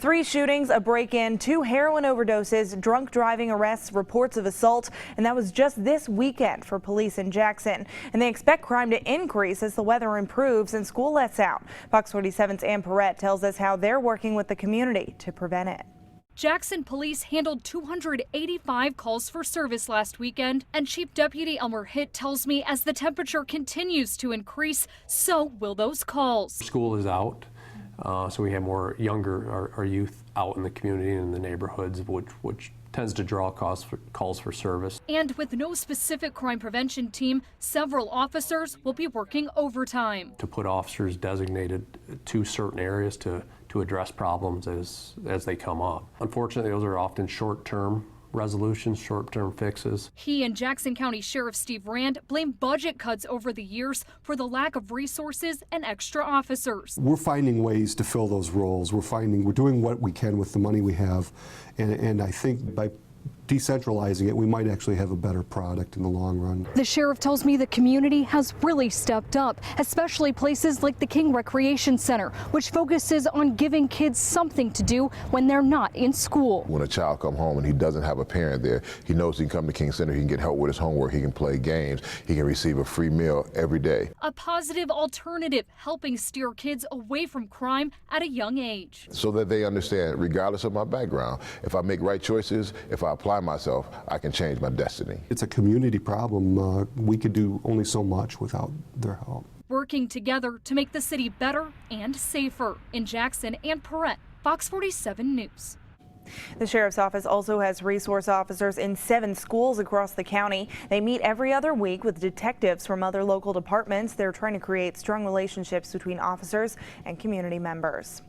3 shootings, a break-in, 2 heroin overdoses, drunk driving arrests, reports of assault, and that was just this weekend for police in Jackson. And they expect crime to increase as the weather improves and school lets out. Fox 47's Ann Perrette tells us how they're working with the community to prevent it. Jackson police handled 285 calls for service last weekend, and Chief Deputy Elmer Hitt tells me as the temperature continues to increase, so will those calls. School is out, so we have more our youth out in the community and in the neighborhoods, which tends to draw calls for service. And with no specific crime prevention team, several officers will be working overtime. To put officers designated to certain areas to address problems as they come up. Unfortunately, those are often short-term resolutions, short-term fixes. He and Jackson County Sheriff Steve Rand blame budget cuts over the years for the lack of resources and extra officers. We're finding ways to fill those roles. We're doing what we can with the money we have, and I think by decentralizing it, we might actually have a better product in the long run. The sheriff tells me the community has really stepped up, especially places like the King Recreation Center, which focuses on giving kids something to do when they're not in school. When a child comes home and he doesn't have a parent there, he knows he can come to King Center, he can get help with his homework, he can play games, he can receive a free meal every day. A positive alternative, helping steer kids away from crime at a young age. So that they understand, regardless of my background, if I make right choices, if I apply myself, I can change my destiny. It's a community problem. We could do only so much without their help. Working together to make the city better and safer. In Jackson, Ann Perrette, Fox 47 News. The sheriff's office also has resource officers in 7 schools across the county. They meet every other week with detectives from other local departments. They're trying to create strong relationships between officers and community members.